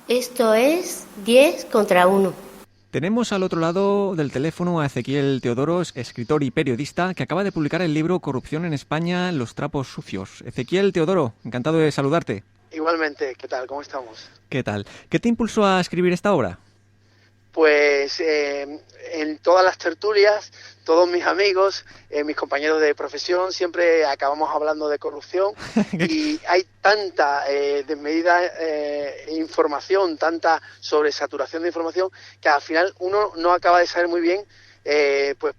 Esto es 10 contra 1. Tenemos al otro lado del teléfono a Ezequiel Teodoros, escritor y periodista, que acaba de publicar el libro Corrupción en España, los trapos sucios. Ezequiel Teodoro, encantado de saludarte. Igualmente, ¿qué tal? ¿Cómo estamos? ¿Qué tal? ¿Qué te impulsó a escribir esta obra? Pues en todas las tertulias, todos mis amigos, mis compañeros de profesión, siempre acabamos hablando de corrupción y hay tanta desmedida información, tanta sobresaturación de información, que al final uno no acaba de saber muy bien pues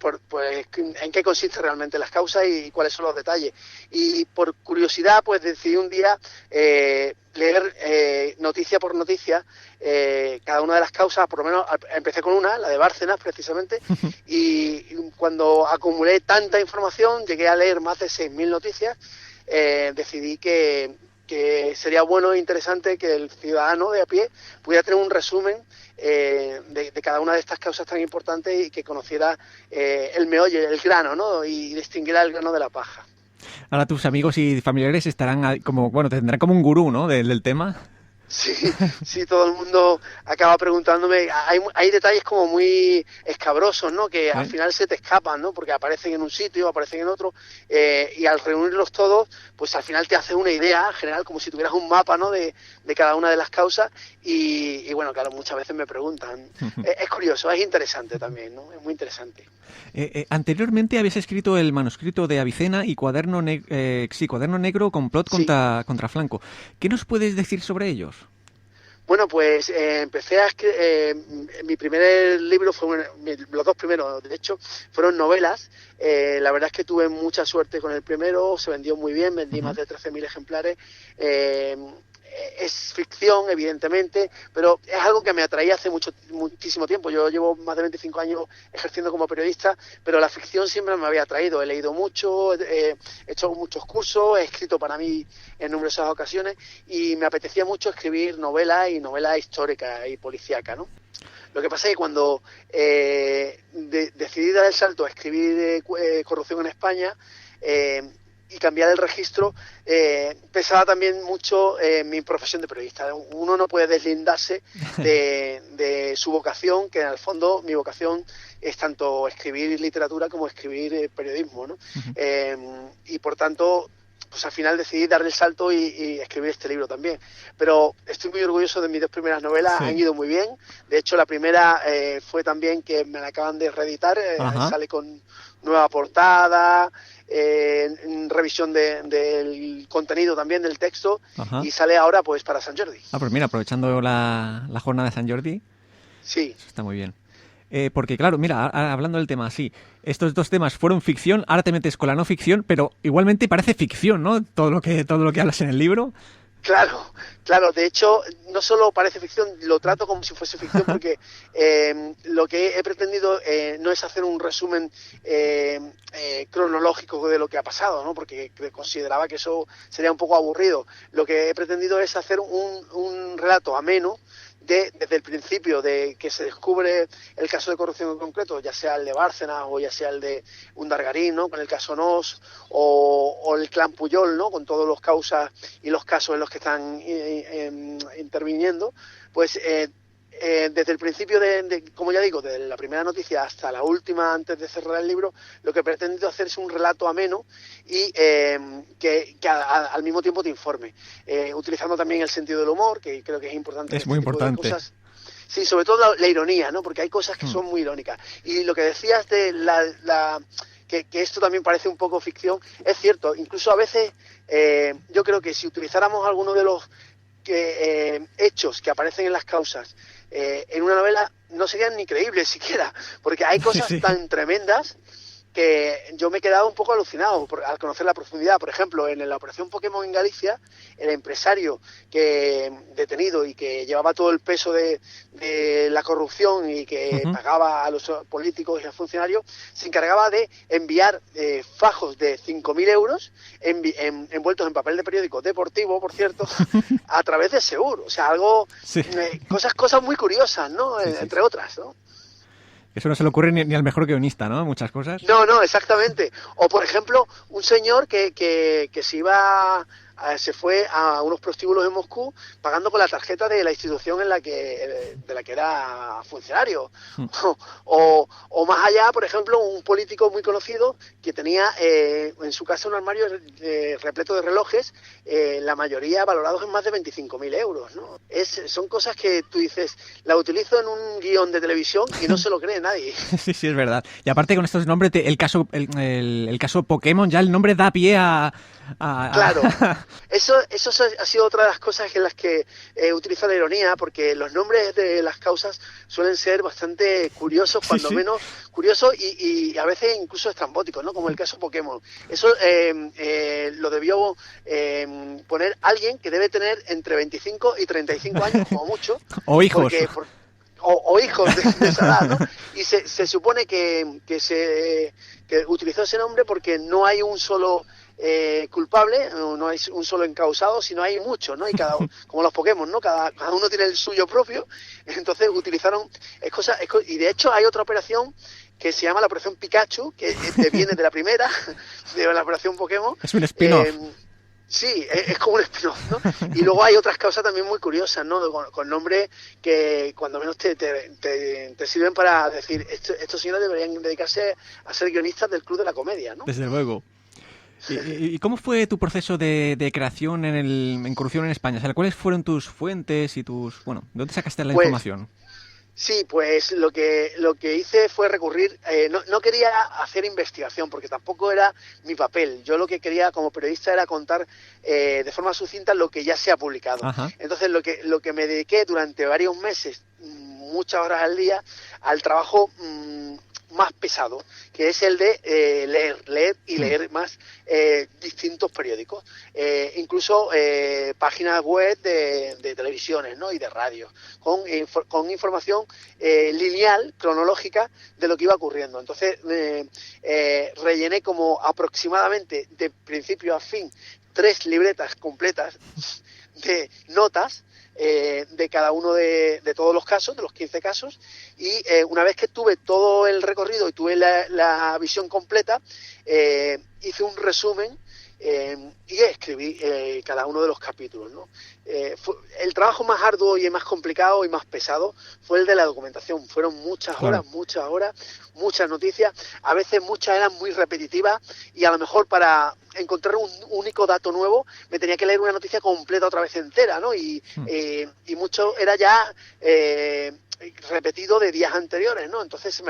en qué consisten realmente las causas y cuáles son los detalles. Y por curiosidad, pues decidí un día leer noticia por noticia cada una de las causas. Por lo menos empecé con una, la de Bárcenas precisamente, y cuando acumulé tanta información, llegué a leer más de 6.000 noticias. Decidí que sería bueno e interesante que el ciudadano de a pie pudiera tener un resumen de cada una de estas causas tan importantes y que conociera el meollo, el grano, ¿no? Y distinguiera el grano de la paja. Ahora tus amigos y familiares estarán como, bueno, te tendrán como un gurú, ¿no? Del tema. Sí, sí, todo el mundo acaba preguntándome. Hay detalles como muy escabrosos, ¿no? Que al final se te escapan, ¿no? Porque aparecen en un sitio, aparecen en otro, y al reunirlos todos, pues al final te haces una idea general, como si tuvieras un mapa, ¿no? De cada una de las causas. Y bueno, claro, muchas veces me preguntan. Es curioso, es interesante también, ¿no? Es muy interesante. Anteriormente habías escrito el manuscrito de Avicena y Cuaderno Negro, complot Sí. contra Franco. ¿Qué nos puedes decir sobre ellos? Bueno, pues empecé a escribir, mi primer libro los dos primeros, de hecho, fueron novelas. La verdad es que tuve mucha suerte con el primero, se vendió muy bien, vendí más de 13.000 ejemplares. Es ficción, evidentemente, pero es algo que me atraía hace muchísimo tiempo. Yo llevo más de 25 años ejerciendo como periodista, pero la ficción siempre me había atraído. He leído mucho, he hecho muchos cursos, he escrito para mí en numerosas ocasiones y me apetecía mucho escribir novelas y novelas históricas y policíacas, ¿no? Lo que pasa es que cuando decidí dar el salto a escribir corrupción en España, y cambiar el registro, pesaba también mucho mi profesión de periodista. Uno no puede deslindarse de su vocación, que en el fondo mi vocación es tanto escribir literatura como escribir periodismo, ¿no? Y por tanto, pues al final decidí darle el salto y escribir este libro también. Pero estoy muy orgulloso de mis dos primeras novelas, Sí. han ido muy bien. De hecho, la primera fue también que me la acaban de reeditar, sale con nueva portada, revisión del contenido también, del texto, Ajá. y sale ahora pues para San Jordi. Ah, pues mira, aprovechando la jornada de San Jordi, Sí. eso está muy bien. Porque claro, mira, hablando del tema, sí, estos dos temas fueron ficción, ahora te metes con la no ficción, pero igualmente parece ficción, ¿no? Todo lo que hablas en el libro. Claro, claro. De hecho, no solo parece ficción, lo trato como si fuese ficción porque lo que he pretendido no es hacer un resumen cronológico de lo que ha pasado, ¿no? Porque consideraba que eso sería un poco aburrido. Lo que he pretendido es hacer un relato ameno desde el principio de que se descubre el caso de corrupción en concreto, ya sea el de Bárcenas o ya sea el de Undargarín, ¿no? Con el caso Nos, o el clan Puyol, ¿no? Con todos los causas y los casos en los que están interviniendo, pues desde el principio como ya digo, de la primera noticia hasta la última antes de cerrar el libro, lo que he pretendido hacer es un relato ameno y que al mismo tiempo te informe, utilizando también el sentido del humor, que creo que es importante en Es muy este tipo de importante. cosas. Sí, sobre todo la ironía, ¿no? Porque hay cosas que son muy irónicas. Y lo que decías de que esto también parece un poco ficción, es cierto. Incluso a veces yo creo que si utilizáramos alguno de los hechos que aparecen en las causas en una novela, no serían ni creíbles siquiera, porque hay cosas Sí. tan tremendas que yo me he quedado un poco alucinado al conocer la profundidad. Por ejemplo, en la operación Pokémon en Galicia, el empresario detenido y que llevaba todo el peso de la corrupción y que pagaba a los políticos y a los funcionarios, se encargaba de enviar fajos de 5.000 euros envueltos en papel de periódico deportivo, por cierto, a través de Seur. O sea, algo, Sí. cosas muy curiosas, ¿no? Sí, sí, Entre sí. otras, ¿no? Eso no se le ocurre ni al mejor guionista, ¿no? Muchas cosas. No, no, exactamente. O, por ejemplo, un señor que se iba se fue a unos prostíbulos en Moscú pagando con la tarjeta de la institución de la que era funcionario. O más allá, por ejemplo, un político muy conocido que tenía en su casa un armario repleto de relojes, la mayoría valorados en más de 25.000 euros, ¿no? Son cosas que tú dices, la utilizo en un guión de televisión y no se lo cree nadie. Sí, sí, es verdad. Y aparte con estos nombres, el caso Pokémon, ya el nombre da pie a... Claro, eso ha sido otra de las cosas en las que utilizo la ironía, porque los nombres de las causas suelen ser bastante curiosos, cuando menos curiosos y a veces incluso estrambóticos, ¿no? Como el caso Pokémon. Eso lo debió poner alguien que debe tener entre 25 y 35 años, como mucho. O hijos. O hijos de esa edad, ¿no? Y se supone que utilizó ese nombre porque no hay un solo culpable, no hay un solo encausado, sino hay muchos, ¿no? Y como los Pokémon, ¿no? Cada uno tiene el suyo propio. Entonces utilizaron y de hecho hay otra operación que se llama la operación Pikachu, que viene de la primera, de la operación Pokémon. Es un spin-off. Sí, es como un spin-off, ¿no? Y luego hay otras causas también muy curiosas, ¿no? Con nombres que cuando menos te sirven para decir, estos señores deberían dedicarse a ser guionistas del Club de la Comedia, ¿no? Desde luego. ¿Y cómo fue tu proceso de creación en Corrupción en España? O sea, ¿cuáles fueron tus fuentes y ¿de dónde sacaste la información? Sí, pues lo que hice fue recurrir, no quería hacer investigación porque tampoco era mi papel. Yo lo que quería como periodista era contar de forma sucinta lo que ya se ha publicado. Ajá. Entonces lo que me dediqué durante varios meses, muchas horas al día, al trabajo más pesado, que es el de leer más distintos periódicos, incluso páginas web de televisiones, ¿no? Y de radio, con información lineal, cronológica de lo que iba ocurriendo. Entonces rellené como aproximadamente de principio a fin 3 libretas completas de notas de cada uno de todos los casos, de los 15 casos, y una vez que tuve todo el recorrido y tuve la visión completa, hice un resumen y escribí cada uno de los capítulos, ¿no? El trabajo más arduo y más complicado y más pesado fue el de la documentación. Fueron muchas horas, muchas noticias. A veces muchas eran muy repetitivas y a lo mejor para encontrar un único dato nuevo me tenía que leer una noticia completa otra vez entera, ¿no? Y mucho era ya repetido de días anteriores, ¿no? Entonces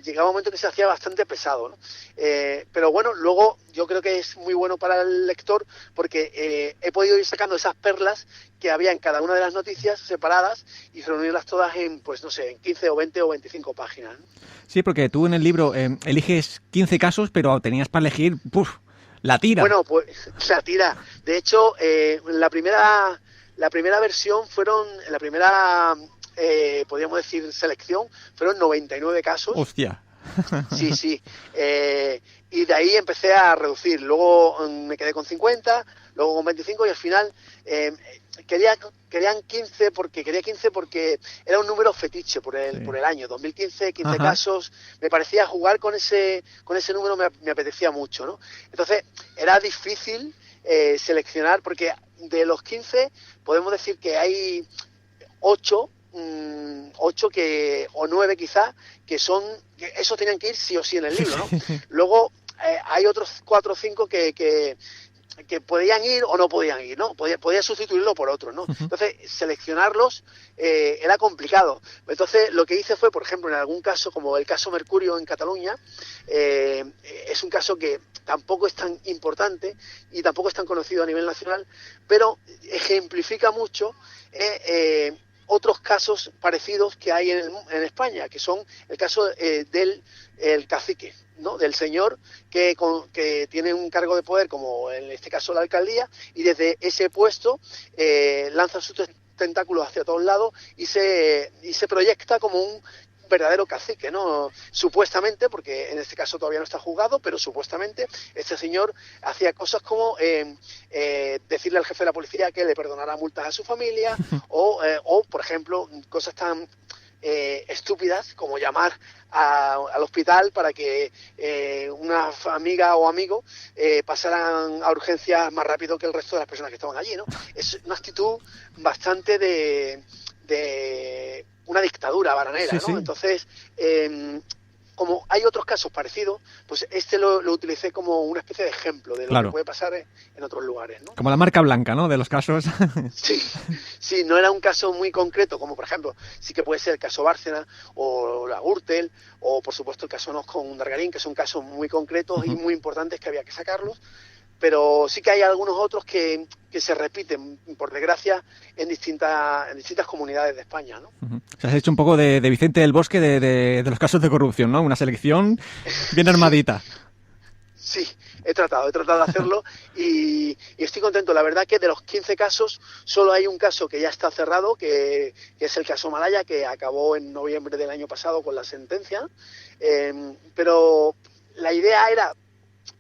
llegaba un momento que se hacía bastante pesado, ¿no? Pero bueno, luego yo creo que es muy bueno para el lector porque he podido ir sacando esas perlas que había en cada una de las noticias separadas y reunirlas todas en, pues no sé, en 15 o 20 o 25 páginas, ¿no? Sí, porque tú en el libro eliges 15 casos, pero tenías para elegir, la tira. Bueno, pues la tira. De hecho, la primera versión podríamos decir selección, fueron 99 casos. Hostia. Sí. Y de ahí empecé a reducir. Luego me quedé con 50, luego con 25 y al final querían 15 porque era un número fetiche por el año 2015, 15 Ajá. casos. Me parecía jugar con ese número, me apetecía mucho, ¿no? Entonces era difícil seleccionar porque de los 15 podemos decir que hay 8 o 9 quizás, que esos tenían que ir sí o sí en el libro, ¿no? Luego hay otros 4 o 5 que podían ir o no podían ir, ¿no? Podía sustituirlo por otros, ¿no? Entonces, seleccionarlos era complicado. Entonces, lo que hice fue, por ejemplo, en algún caso, como el caso Mercurio en Cataluña, es un caso que tampoco es tan importante y tampoco es tan conocido a nivel nacional, pero ejemplifica mucho otros casos parecidos que hay en España, que son el caso del cacique, ¿no? Del señor que tiene un cargo de poder, como en este caso la alcaldía, y desde ese puesto lanza sus tentáculos hacia todos lados y se proyecta como un verdadero cacique, ¿no? Supuestamente, porque en este caso todavía no está juzgado, pero supuestamente este señor hacía cosas como decirle al jefe de la policía que le perdonara multas a su familia o por ejemplo, cosas tan estúpidas, como llamar al hospital para que una amiga o amigo pasaran a urgencias más rápido que el resto de las personas que estaban allí, ¿no? Es una actitud bastante de una dictadura bananera, ¿no? Sí. Entonces, como hay otros casos parecidos, pues lo utilicé como una especie de ejemplo de lo que puede pasar en otros lugares, ¿no? Como la marca blanca, ¿no?, de los casos. Sí, no era un caso muy concreto, como por ejemplo, sí que puede ser el caso Bárcena o la Gürtel, o por supuesto el caso Nos con Dargarín, que son casos muy concretos y muy importantes que había que sacarlos, pero sí que hay algunos otros que se repiten, por desgracia, en distintas comunidades de España, ¿no? O sea, has hecho un poco de Vicente del Bosque de los casos de corrupción, ¿no? Una selección bien armadita. Sí, he tratado de hacerlo y estoy contento. La verdad que de los 15 casos, solo hay un caso que ya está cerrado, que es el caso Malaya, que acabó en noviembre del año pasado con la sentencia, pero la idea era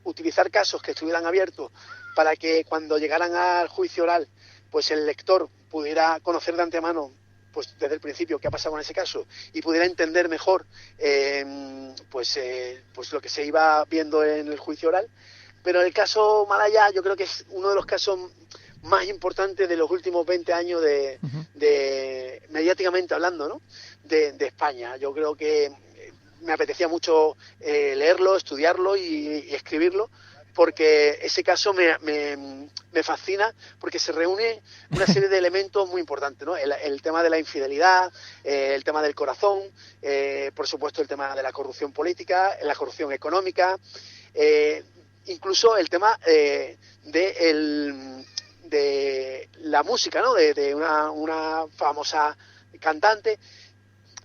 utilizar casos que estuvieran abiertos para que cuando llegaran al juicio oral, pues el lector pudiera conocer de antemano, pues desde el principio, qué ha pasado con ese caso y pudiera entender mejor pues lo que se iba viendo en el juicio oral. Pero el caso Malaya yo creo que es uno de los casos más importantes de los últimos 20 años de mediáticamente hablando, ¿no?, de España. Yo creo que me apetecía mucho leerlo, estudiarlo y escribirlo, porque ese caso me fascina, porque se reúne una serie de elementos muy importantes, ¿no? El tema de la infidelidad, el tema del corazón, por supuesto el tema de la corrupción política, la corrupción económica, incluso el tema de la música, ¿no?, de una famosa cantante.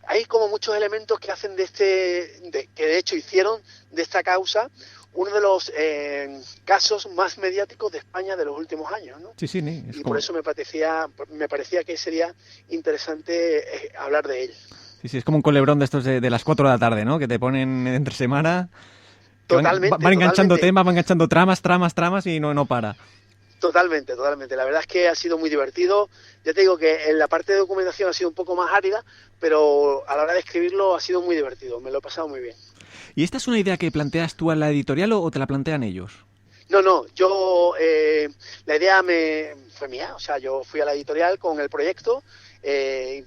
Hay como muchos elementos que hacen que de hecho hicieron de esta causa uno de los casos más mediáticos de España de los últimos años, ¿no? Sí, Por eso me parecía que sería interesante hablar de él. Sí, es como un culebrón de estos de las 4 de la tarde, ¿no?, que te ponen entre semana. Totalmente. Van enganchando temas, van enganchando tramas y no para. Totalmente. La verdad es que ha sido muy divertido. Ya te digo que en la parte de documentación ha sido un poco más árida, pero a la hora de escribirlo ha sido muy divertido. Me lo he pasado muy bien. ¿Y esta es una idea que planteas tú a la editorial o te la plantean ellos? No, la idea fue mía. O sea, yo fui a la editorial con el proyecto,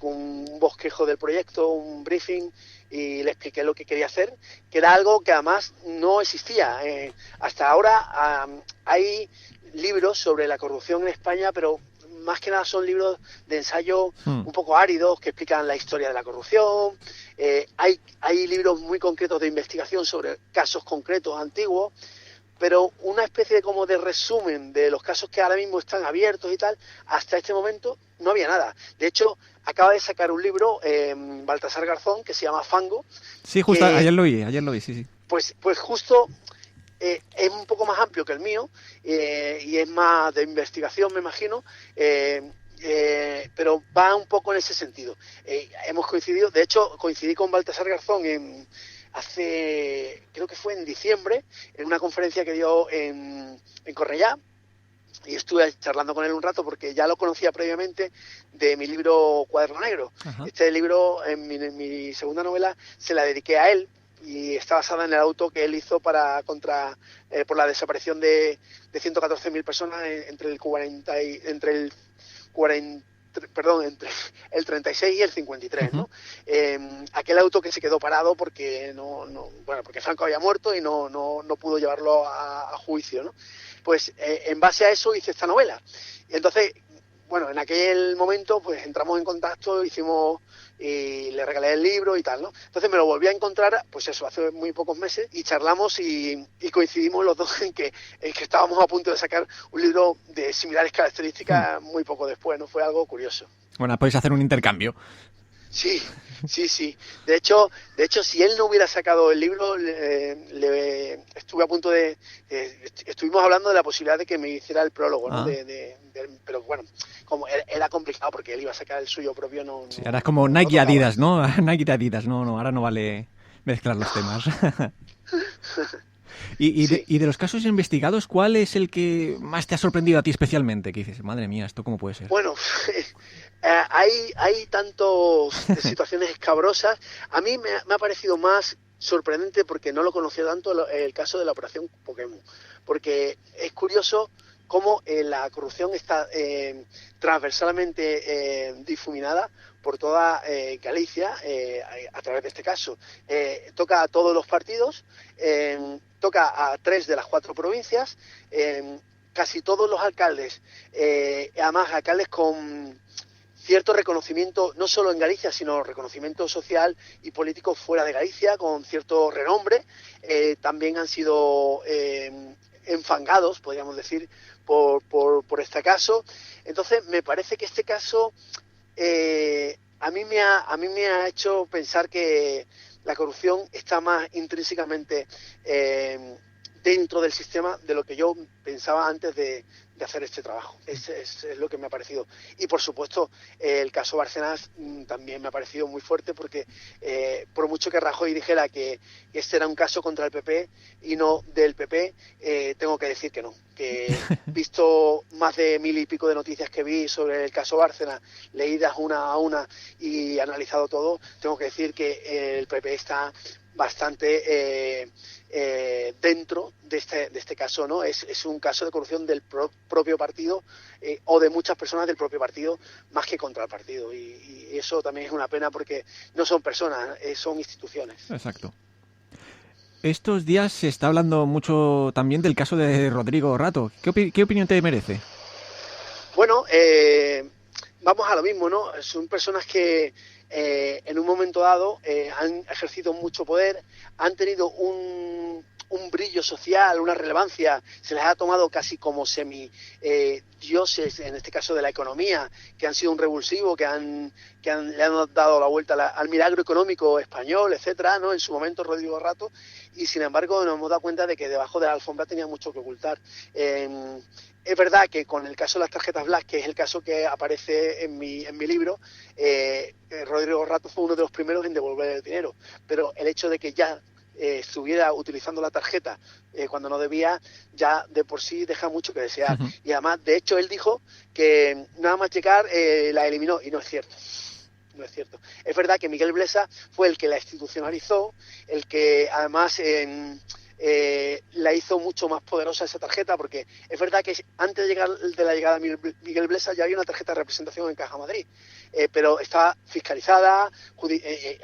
con un bosquejo del proyecto, un briefing, y le expliqué lo que quería hacer, que era algo que además no existía. Hasta ahora hay libros sobre la corrupción en España, pero más que nada son libros de ensayo un poco áridos que explican la historia de la corrupción. Hay libros muy concretos de investigación sobre casos concretos antiguos, pero una especie como de resumen de los casos que ahora mismo están abiertos y tal, hasta este momento no había nada. De hecho, acaba de sacar un libro Baltasar Garzón que se llama Fango. Sí, justo ayer lo vi, sí. Pues justo es un poco más amplio que el mío y es más de investigación, me imagino, pero va un poco en ese sentido. Hemos coincidido, de hecho, coincidí con Baltasar Garzón creo que fue en diciembre, en una conferencia que dio en Cornellá, y estuve charlando con él un rato porque ya lo conocía previamente de mi libro Cuaderno Negro. Ajá. Este libro, en mi segunda novela, se la dediqué a él, y está basada en el auto que él hizo por la desaparición de 114.000 personas entre el 36 y el 53, ¿no? Aquel auto que se quedó parado porque porque Franco había muerto y no pudo llevarlo a juicio, ¿no? Pues en base a eso hice esta novela. Y entonces, bueno, en aquel momento pues entramos en contacto, y le regalé el libro y tal, ¿no? Entonces me lo volví a encontrar, pues eso, hace muy pocos meses, y charlamos y coincidimos los dos en que estábamos a punto de sacar un libro de similares características muy poco después, ¿no? Fue algo curioso. Bueno, podéis hacer un intercambio. Sí. De hecho, si él no hubiera sacado el libro, estuve a punto estuvimos hablando de la posibilidad de que me hiciera el prólogo, ¿no? Pero bueno, como era complicado porque él iba a sacar el suyo propio, no. Sí, ahora es como Nike y Adidas, ¿no? Nike y Adidas, no, ahora no vale mezclar los temas. Y de los casos investigados, ¿cuál es el que más te ha sorprendido a ti especialmente? Que dices, madre mía, ¿esto cómo puede ser? Bueno, Hay tantas situaciones escabrosas. A mí me ha parecido más sorprendente, porque no lo conocía tanto, el caso de la operación Pokémon, porque es curioso cómo la corrupción está transversalmente difuminada por toda Galicia a través de este caso. Toca a todos los partidos, toca a 3 de las 4 provincias, casi todos los alcaldes, además alcaldes con cierto reconocimiento, no solo en Galicia, sino reconocimiento social y político fuera de Galicia, con cierto renombre, también han sido enfangados, podríamos decir, por este caso. Entonces, me parece que este caso a mí me ha hecho pensar que la corrupción está más intrínsecamente dentro del sistema de lo que yo pensaba antes de hacer este trabajo. Es lo que me ha parecido. Y por supuesto, el caso Bárcenas también me ha parecido muy fuerte, porque por mucho que Rajoy dijera que este era un caso contra el PP y no del PP, tengo que decir que no. Que visto más de 1000 y pico de noticias que vi sobre el caso Bárcenas, leídas una a una y analizado todo, tengo que decir que el PP está bastante dentro de este caso, ¿no? Es un caso de corrupción del propio partido, o de muchas personas del propio partido, más que contra el partido, y eso también es una pena, porque no son personas, son instituciones. Exacto. Estos días se está hablando mucho también del caso de Rodrigo Rato. ¿Qué opinión te merece? Bueno, vamos a lo mismo, ¿no? Son personas que en un momento dado han ejercido mucho poder, han tenido un brillo social, una relevancia, se les ha tomado casi como dioses, en este caso de la economía, que han sido un revulsivo, le han dado la vuelta al milagro económico español, etcétera, ¿no? En su momento Rodrigo Rato, y sin embargo nos hemos dado cuenta de que debajo de la alfombra tenía mucho que ocultar. Es verdad que con el caso de las tarjetas Black, que es el caso que aparece en mi libro, Rodrigo Rato fue uno de los primeros en devolver el dinero, pero el hecho de que ya estuviera utilizando la tarjeta cuando no debía, ya de por sí deja mucho que desear. Uh-huh. Y además, de hecho, él dijo que nada más llegar la eliminó, y no es cierto. No es cierto. Es verdad que Miguel Blesa fue el que la institucionalizó, el que además la hizo mucho más poderosa esa tarjeta, porque es verdad que antes de la llegada de Miguel Blesa ya había una tarjeta de representación en Caja Madrid, pero estaba fiscalizada,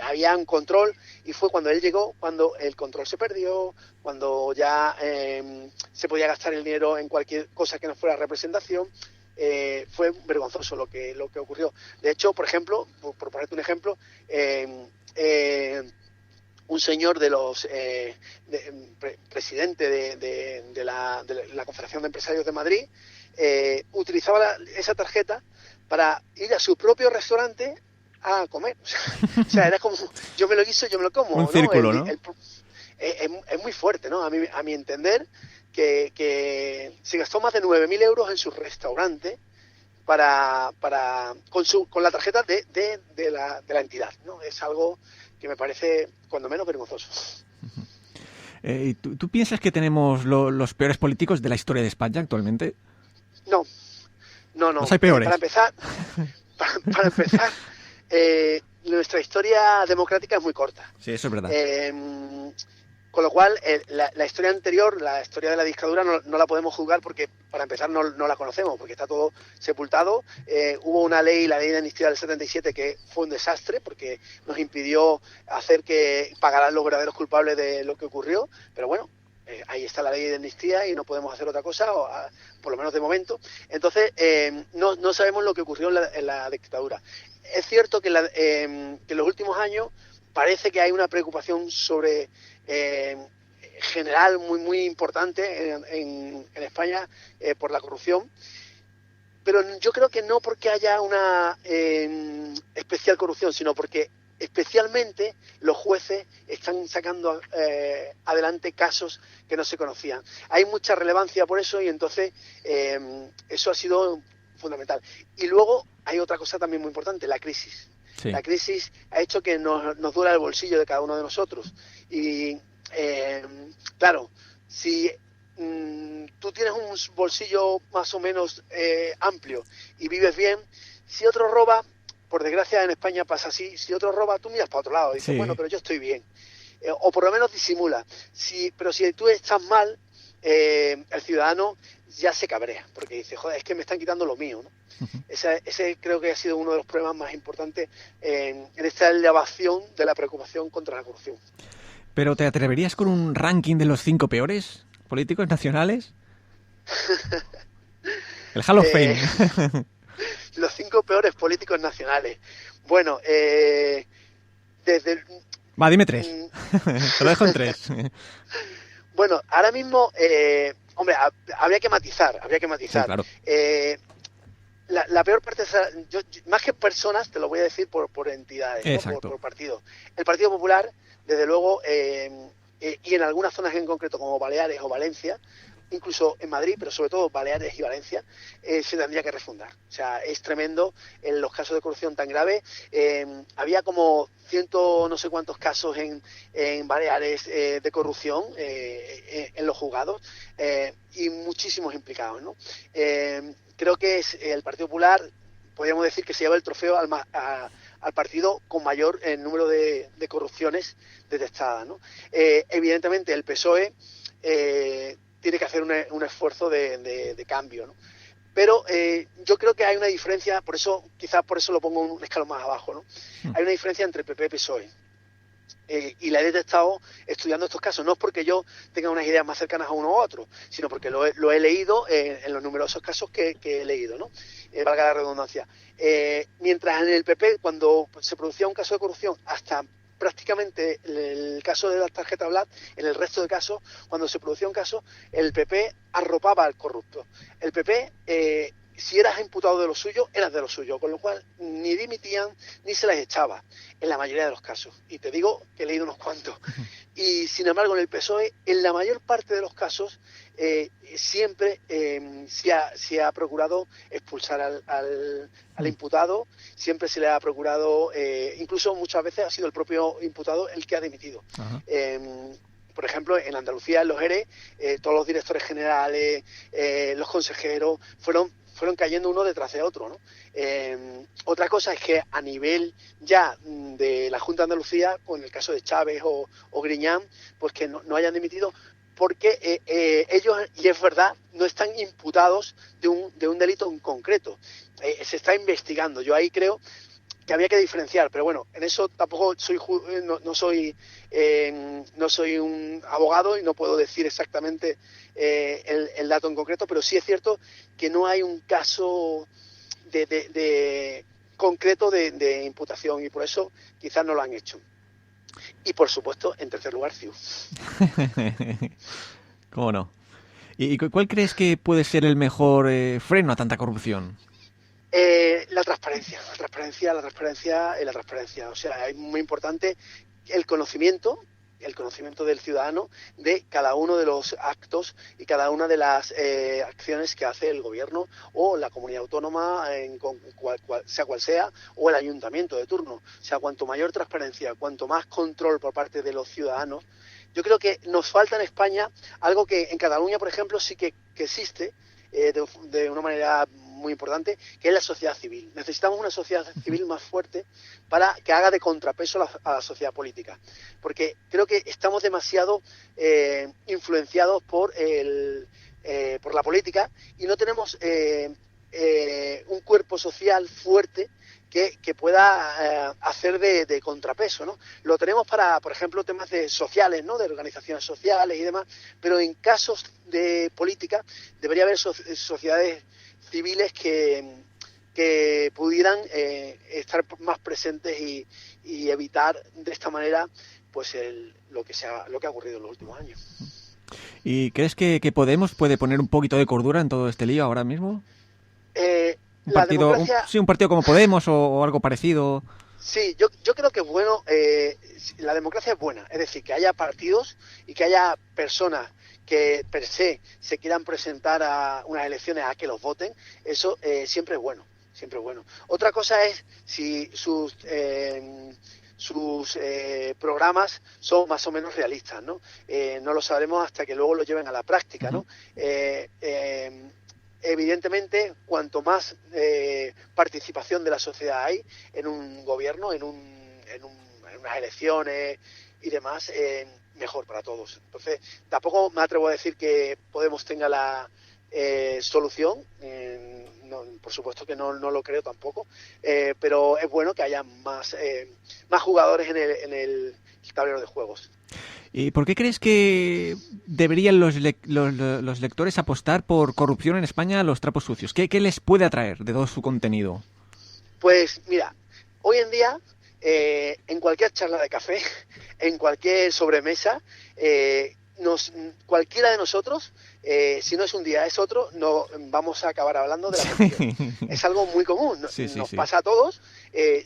había un control, y fue cuando él llegó cuando el control se perdió, cuando ya se podía gastar el dinero en cualquier cosa que no fuera representación. Fue vergonzoso lo que ocurrió. De hecho, por ejemplo, por ponerte un ejemplo, un señor de los presidente de la Confederación de Empresarios de Madrid utilizaba esa tarjeta para ir a su propio restaurante a comer. O sea, era como, yo me lo guiso, yo me lo como. Un círculo, ¿no? Es muy fuerte, ¿no? A mi entender, que se gastó más de 9.000 euros en su restaurante con la tarjeta de la entidad, ¿no? Es algo que me parece cuando menos vergonzoso. ¿Y tú piensas que tenemos los peores políticos de la historia de España actualmente? No. ¿No hay peores? Para empezar, nuestra historia democrática es muy corta. Sí, eso es verdad. Con lo cual, la historia anterior, la historia de la dictadura, no la podemos juzgar, porque, para empezar, no la conocemos, porque está todo sepultado. Hubo una ley, la ley de amnistía del 77, que fue un desastre, porque nos impidió hacer que pagaran los verdaderos culpables de lo que ocurrió. Pero bueno, ahí está la ley de amnistía y no podemos hacer otra cosa, por lo menos de momento. Entonces, no sabemos lo que ocurrió en la dictadura. Es cierto que en los últimos años parece que hay una preocupación general muy importante en España por la corrupción, pero yo creo que no porque haya una especial corrupción, sino porque especialmente los jueces están sacando adelante casos que no se conocían. Hay mucha relevancia por eso, y entonces eso ha sido fundamental. Y luego hay otra cosa también muy importante, la crisis. Sí. La crisis ha hecho que nos duela el bolsillo de cada uno de nosotros. Y claro, si tú tienes un bolsillo más o menos amplio y vives bien, Si otro roba, por desgracia en España pasa así, si otro roba, tú miras para otro lado y dices, Sí. bueno, pero yo estoy bien. O por lo menos disimula. Pero si tú estás mal, el ciudadano ya se cabrea, porque dice, joder, es que me están quitando lo mío, ¿no? Ese creo que ha sido uno de los problemas más importantes en esta elevación de la preocupación contra la corrupción. ¿Pero te atreverías con un ranking de los 5 peores políticos nacionales? El Hall of Fame. Los 5 peores políticos nacionales. Bueno, desde el... Va, dime 3. Te lo dejo en 3. Bueno, ahora mismo, hombre, habría que matizar. Sí, claro. La peor parte, más que personas, te lo voy a decir por entidades, ¿no? por partidos. El Partido Popular, desde luego, y en algunas zonas en concreto, como Baleares o Valencia, incluso en Madrid, pero sobre todo Baleares y Valencia, se tendría que refundar. O sea, es tremendo en los casos de corrupción tan graves. Había como ciento no sé cuántos casos en Baleares de corrupción en los juzgados y muchísimos implicados, ¿no? Creo que es el Partido Popular, podríamos decir que se lleva el trofeo al partido con mayor número de corrupciones detectadas, ¿no? Evidentemente el PSOE tiene que hacer un esfuerzo de cambio, ¿no? Pero yo creo que hay una diferencia, quizás por eso lo pongo un escalón más abajo, ¿no? Hay una diferencia entre PP y PSOE. Y la he detectado estudiando estos casos. No es porque yo tenga unas ideas más cercanas a uno u otro, sino porque lo he leído en los numerosos casos que he leído, ¿no? Valga la redundancia. Mientras en el PP, cuando se producía un caso de corrupción, hasta prácticamente el caso de las tarjetas Black, en el resto de casos, cuando se producía un caso, el PP arropaba al corrupto. El PP, si eras imputado de lo suyo, eras de lo suyo, con lo cual ni dimitían ni se les echaba, en la mayoría de los casos. Y te digo que he leído unos cuantos. Y sin embargo, en el PSOE, en la mayor parte de los casos, siempre se ha procurado expulsar al imputado, siempre se le ha procurado, incluso muchas veces ha sido el propio imputado el que ha dimitido. Por ejemplo, en Andalucía, en los ERE, todos los directores generales, los consejeros, fueron cayendo uno detrás de otro, ¿no? Otra cosa es que a nivel ya de la Junta de Andalucía, con el caso de Chávez o Griñán, pues que no hayan dimitido, porque ellos, y es verdad, no están imputados de un delito en concreto. Se está investigando. Yo ahí creo que había que diferenciar, pero bueno, en eso tampoco no soy un abogado y no puedo decir exactamente el dato en concreto, pero sí es cierto que no hay un caso de concreto de imputación y por eso quizás no lo han hecho. Y por supuesto, en tercer lugar, CiU. ¿Cómo no? ¿Y cuál crees que puede ser el mejor freno a tanta corrupción? La transparencia. O sea, es muy importante el conocimiento del ciudadano de cada uno de los actos y cada una de las acciones que hace el gobierno o la comunidad autónoma, sea cual sea, o el ayuntamiento de turno. O sea, cuanto mayor transparencia, cuanto más control por parte de los ciudadanos. Yo creo que nos falta en España algo que en Cataluña, por ejemplo, sí que existe de una manera muy importante, que es la sociedad civil. Necesitamos una sociedad civil más fuerte para que haga de contrapeso a la sociedad política, porque creo que estamos demasiado influenciados por la política y no tenemos un cuerpo social fuerte que pueda hacer de contrapeso, ¿no? Lo tenemos para, por ejemplo, temas sociales, ¿no? De organizaciones sociales y demás, pero en casos de política debería haber sociedades civiles que pudieran estar más presentes y evitar de esta manera pues lo que ha ocurrido en los últimos años. ¿Y crees que Podemos puede poner un poquito de cordura en todo este lío ahora mismo? Un partido como Podemos o algo parecido. Sí, yo creo que es bueno, la democracia es buena, es decir, que haya partidos y que haya personas que per se quieran presentar a unas elecciones a que los voten, eso siempre es bueno, siempre es bueno. Otra cosa es si sus programas son más o menos realistas, ¿no? No lo sabremos hasta que luego lo lleven a la práctica, ¿no? evidentemente, cuanto más participación de la sociedad hay en un gobierno, en unas elecciones y demás, mejor para todos. Entonces, tampoco me atrevo a decir que Podemos tenga la solución. No, por supuesto que no lo creo tampoco, pero es bueno que haya más jugadores en el tablero de juegos. ¿Y por qué crees que deberían los lectores apostar por corrupción en España, los trapos sucios? ¿Qué les puede atraer de todo su contenido? Pues mira, hoy en día, en cualquier charla de café, en cualquier sobremesa, cualquiera de nosotros, si no es un día, es otro, no vamos a acabar hablando de la corrupción. Es algo muy común, nos pasa a todos,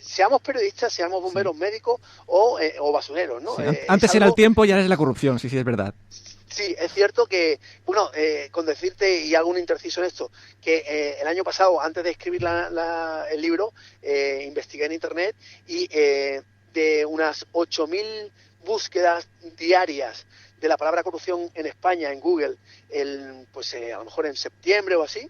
seamos periodistas, seamos bomberos, médicos o basureros, ¿no? Sí, antes era el tiempo y ahora es la corrupción, sí, es verdad. Sí, es cierto que, bueno, con decirte, y hago un interciso en esto, que el año pasado, antes de escribir el libro, investigué en internet y de unas 8.000 búsquedas diarias de la palabra corrupción en España, en Google, a lo mejor en septiembre o así,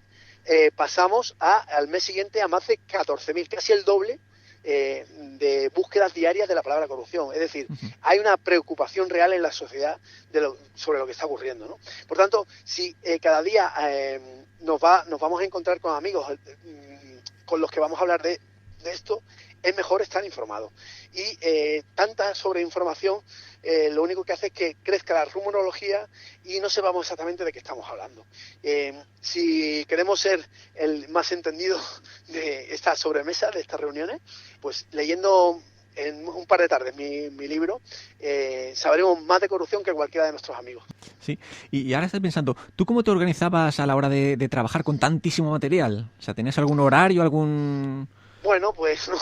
pasamos al mes siguiente a más de 14.000, casi el doble de búsquedas diarias de la palabra corrupción. Es decir, hay una preocupación real en la sociedad sobre lo que está ocurriendo, ¿no? Por tanto, si cada día nos vamos a encontrar con amigos con los que vamos a hablar de esto, es mejor estar informado. Y tanta sobreinformación lo único que hace es que crezca la rumorología y no sepamos exactamente de qué estamos hablando. Si queremos ser el más entendido de esta sobremesa, de estas reuniones, pues leyendo en un par de tardes mi libro, sabremos más de corrupción que cualquiera de nuestros amigos. Sí, y ahora estás pensando, ¿tú cómo te organizabas a la hora de trabajar con tantísimo material? O sea, ¿tenías algún horario, algún...? Bueno, pues no.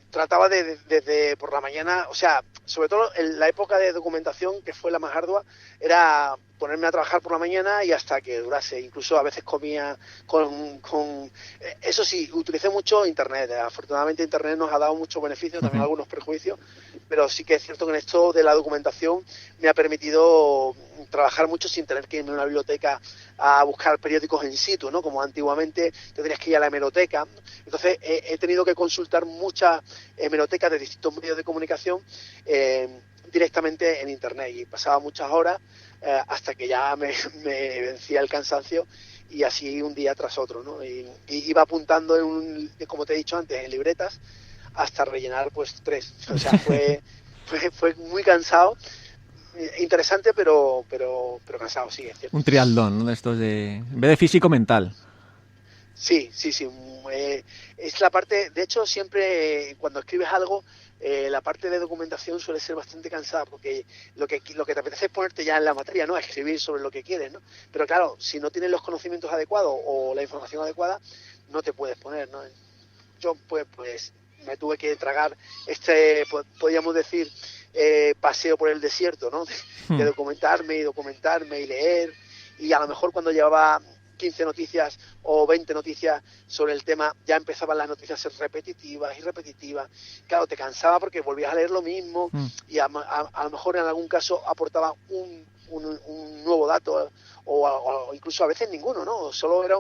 Trataba desde por la mañana, o sea, sobre todo en la época de documentación, que fue la más ardua, era ponerme a trabajar por la mañana y hasta que durase. Incluso a veces comía con eso sí, utilicé mucho Internet. Afortunadamente Internet nos ha dado muchos beneficios, también algunos perjuicios, pero sí que es cierto que en esto de la documentación me ha permitido trabajar mucho sin tener que irme a una biblioteca a buscar periódicos in situ, ¿no? Como antiguamente te tenías que ir a la hemeroteca. Entonces he tenido que consultar muchas hemerotecas de distintos medios de comunicación directamente en Internet, y pasaba muchas horas hasta que ya me vencía el cansancio, y así un día tras otro, ¿no? Y iba apuntando como te he dicho antes, en libretas hasta rellenar pues 3. O sea, fue muy cansado. Interesante, pero cansado, sí, es cierto. Un triatlón, ¿no? De estos en vez de físico, mental. Sí. Es la parte, de hecho, siempre cuando escribes algo, la parte de documentación suele ser bastante cansada, porque lo que te apetece es ponerte ya en la materia, ¿no? A escribir sobre lo que quieres, ¿no? Pero claro, si no tienes los conocimientos adecuados o la información adecuada, no te puedes poner, ¿no? Yo, pues me tuve que tragar podríamos decir, paseo por el desierto, ¿no? De documentarme y leer, y a lo mejor cuando llevaba 15 noticias o 20 noticias sobre el tema, ya empezaban las noticias a ser repetitivas. Claro, te cansaba porque volvías a leer lo mismo, y a lo mejor en algún caso aportaba un nuevo dato, o incluso a veces ninguno, ¿no? Solo era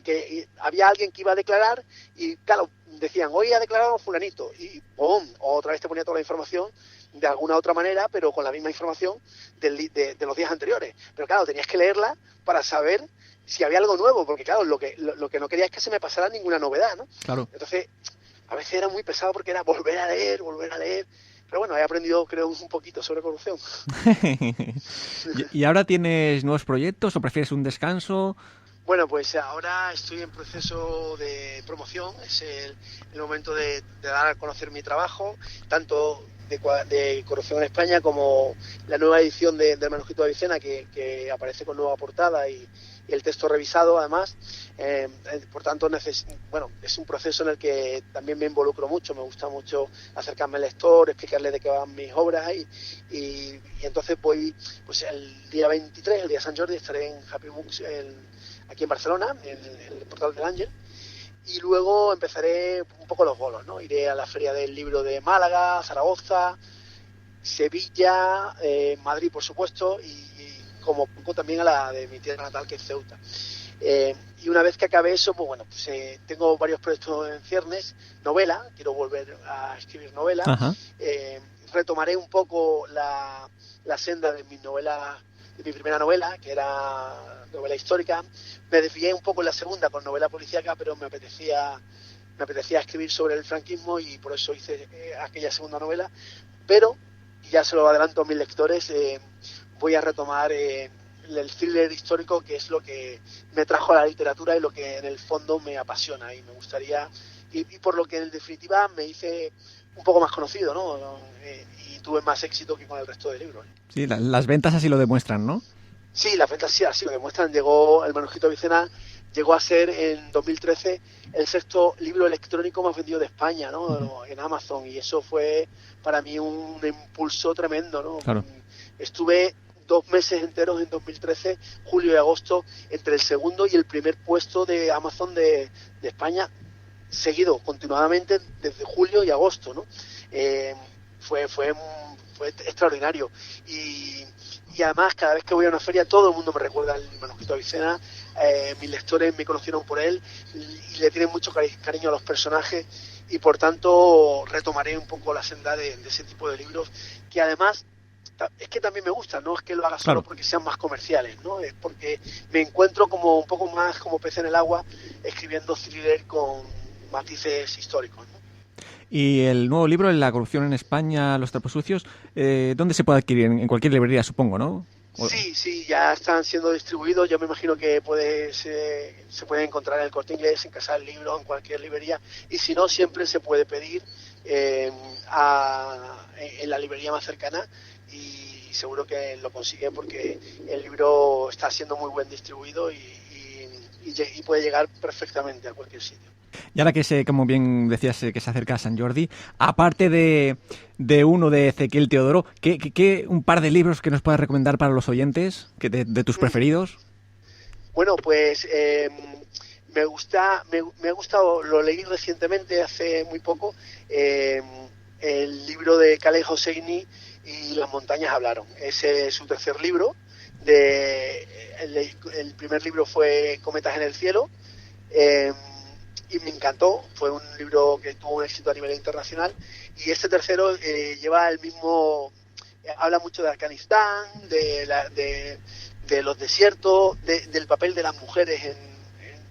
que había alguien que iba a declarar y, claro, decían, hoy ha declarado fulanito, y ¡pum!, otra vez te ponía toda la información de alguna otra manera, pero con la misma información de los días anteriores. Pero claro, tenías que leerla para saber si había algo nuevo, porque claro, lo que no quería es que se me pasara ninguna novedad, ¿no? Claro. Entonces, a veces era muy pesado porque era volver a leer, pero bueno, he aprendido, creo, un poquito sobre corrupción. ¿Y ahora tienes nuevos proyectos o prefieres un descanso? Bueno, pues ahora estoy en proceso de promoción, es el momento de dar a conocer mi trabajo, tanto de Corrupción en España como la nueva edición del Manuscrito de Avicena, que aparece con nueva portada y el texto revisado, además. Por tanto, es un proceso en el que también me involucro mucho, me gusta mucho acercarme al lector, explicarle de qué van mis obras, y entonces voy, pues el día 23, el día de San Jordi, estaré en Happy Books aquí en Barcelona, en el Portal del Ángel, y luego empezaré un poco los bolos, ¿no? Iré a la Feria del Libro de Málaga, Zaragoza, Sevilla, Madrid, por supuesto, y como poco también a la de mi tierra natal, que es Ceuta. Y una vez que acabe eso, pues bueno, pues tengo varios proyectos en ciernes, novela, quiero volver a escribir novela, retomaré un poco la senda de mi novela, de mi primera novela, que era novela histórica, me desvié un poco en la segunda con novela policíaca, pero me apetecía escribir sobre el franquismo y por eso hice aquella segunda novela, pero ya se lo adelanto a mis lectores, voy a retomar el thriller histórico, que es lo que me trajo a la literatura y lo que en el fondo me apasiona y me gustaría, y por lo que en definitiva me hice un poco más conocido, ¿no? Y tuve más éxito que con el resto de libros. Sí, las ventas así lo demuestran, ¿no? Sí, las ventas sí así lo demuestran. Llegó el manuscrito de Avicena, llegó a ser en 2013 el sexto libro electrónico más vendido de España, ¿no? En Amazon, y eso fue para mí un impulso tremendo, ¿no? Claro. Estuve 2 meses enteros en 2013, julio y agosto, entre el segundo y el primer puesto de Amazon de España, seguido continuadamente desde julio y agosto, ¿no? Fue extraordinario. Y además, cada vez que voy a una feria, todo el mundo me recuerda el manuscrito de Avicena. Mis lectores me conocieron por él y le tienen mucho cariño a los personajes, y por tanto retomaré un poco la senda de ese tipo de libros, que además es que también me gusta, no es que lo haga solo porque sean más comerciales, ¿no? Es porque me encuentro como un poco más como pez en el agua escribiendo thriller con matices históricos, ¿no? Y el nuevo libro, La corrupción en España, los trapos sucios, ¿dónde se puede adquirir? En cualquier librería, supongo, ¿no? Sí, ya están siendo distribuidos. Yo me imagino que se puede encontrar en el Corte Inglés, en Casa del Libro, en cualquier librería. Y si no, siempre se puede pedir en la librería más cercana, y seguro que lo consigue porque el libro está siendo muy buen distribuido y puede llegar perfectamente a cualquier sitio. Y ahora que como bien decías, que se acerca a San Jordi, aparte de uno de Ezequiel Teodoro, ¿qué un par de libros que nos puedas recomendar para los oyentes, de tus preferidos? Bueno, pues me ha gustado, lo leí recientemente, hace muy poco, el libro de Khaled Hosseini, y Las montañas hablaron. Ese es su tercer libro. El primer libro fue Cometas en el cielo, y me encantó. Fue un libro que tuvo un éxito a nivel internacional, y este tercero lleva el mismo, habla mucho de Afganistán, de los desiertos, del papel de las mujeres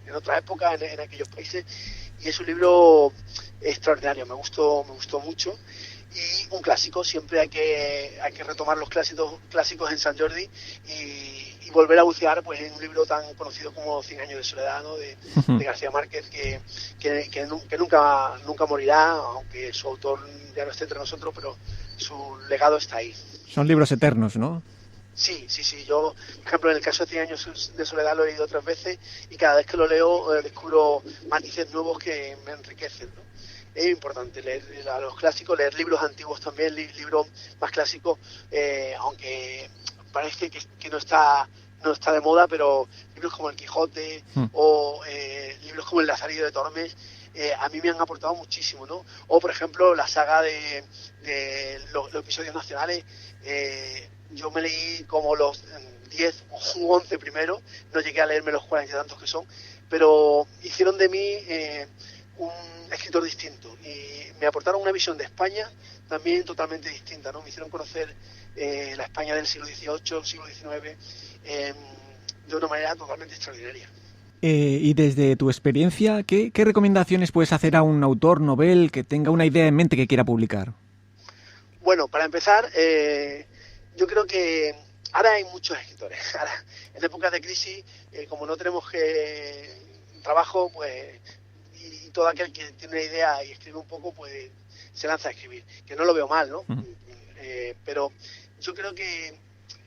en otra época, en aquellos países, y es un libro extraordinario. Me gustó mucho, y un clásico. Siempre hay que retomar los clásicos en San Jordi y volver a bucear pues en un libro tan conocido como 100 años de soledad, ¿no? de García Márquez, que nunca morirá, aunque su autor ya no esté entre nosotros, pero su legado está ahí. Son libros eternos, ¿no? Sí. Yo, por ejemplo, en el caso de 100 años de soledad lo he leído 3 veces, y cada vez que lo leo descubro matices nuevos que me enriquecen, ¿no? Es importante leer a los clásicos, leer libros antiguos también, libros más clásicos, aunque parece que no está de moda, pero libros como El Quijote o libros como El Lazarillo de Tormes, a mí me han aportado muchísimo, ¿no? O, por ejemplo, la saga de los episodios nacionales. Yo me leí como los 10 u 11 primero, no llegué a leerme los 40 y tantos que son, pero hicieron de mí un escritor distinto, y me aportaron una visión de España también totalmente distinta, ¿no? Me hicieron conocer la España del siglo XVIII, siglo XIX, de una manera totalmente extraordinaria. Y desde tu experiencia, ¿qué recomendaciones puedes hacer a un autor novel que tenga una idea en mente que quiera publicar? Bueno, para empezar, yo creo que ahora hay muchos escritores. Ahora, en épocas de crisis, como no tenemos trabajo, pues, y todo aquel que tiene una idea y escribe un poco, pues se lanza a escribir, que no lo veo mal, ¿no? Pero yo creo que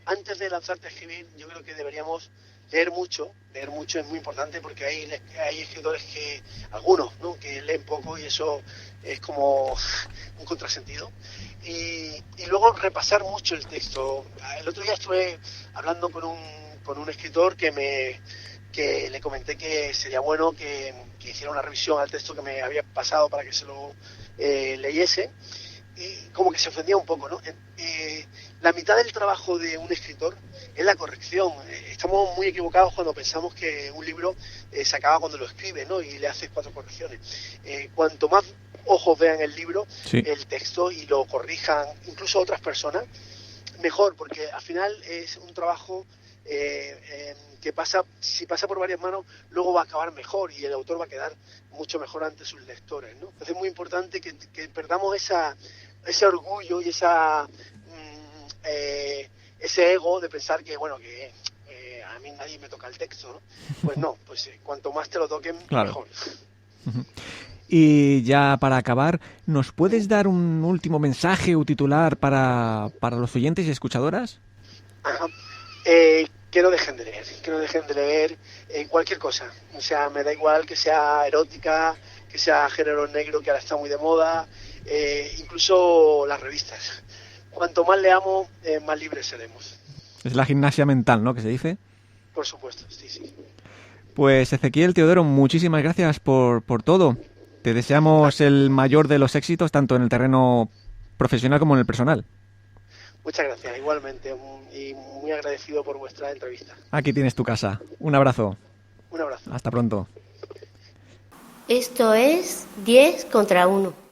antes de lanzarte a escribir, yo creo que deberíamos leer mucho es muy importante, porque hay escritores algunos, ¿no?, que leen poco, y eso es como un contrasentido. Y luego repasar mucho el texto. El otro día estuve hablando con un escritor que le comenté que sería bueno que hiciera una revisión al texto que me había pasado para que se lo leyese, y como que se ofendía un poco, ¿no? La mitad del trabajo de un escritor es la corrección. Estamos muy equivocados cuando pensamos que un libro se acaba cuando lo escribes, ¿no? Y le haces 4 correcciones. Cuanto más ojos vean el libro, sí, el texto, y lo corrijan incluso otras personas, mejor, porque al final es un trabajo que si pasa por varias manos, luego va a acabar mejor y el autor va a quedar mucho mejor ante sus lectores, ¿no? Entonces es muy importante que perdamos ese orgullo y ese ego de pensar que, bueno, que a mí nadie me toca el texto, ¿no? Pues no, pues cuanto más te lo toquen, claro, mejor. Y ya para acabar, ¿nos puedes dar un último mensaje o titular para los oyentes y escuchadoras? Ajá. Que no dejen de leer cualquier cosa. O sea, me da igual que sea erótica, que sea género negro, que ahora está muy de moda, incluso las revistas. Cuanto más leamos, más libres seremos. Es la gimnasia mental, ¿no?, que se dice. Por supuesto, sí. Pues Ezequiel Teodoro, muchísimas gracias por todo. Te deseamos el mayor de los éxitos, tanto en el terreno profesional como en el personal. Muchas gracias, igualmente, y muy agradecido por vuestra entrevista. Aquí tienes tu casa. Un abrazo. Un abrazo. Hasta pronto. Esto es 10 contra 1.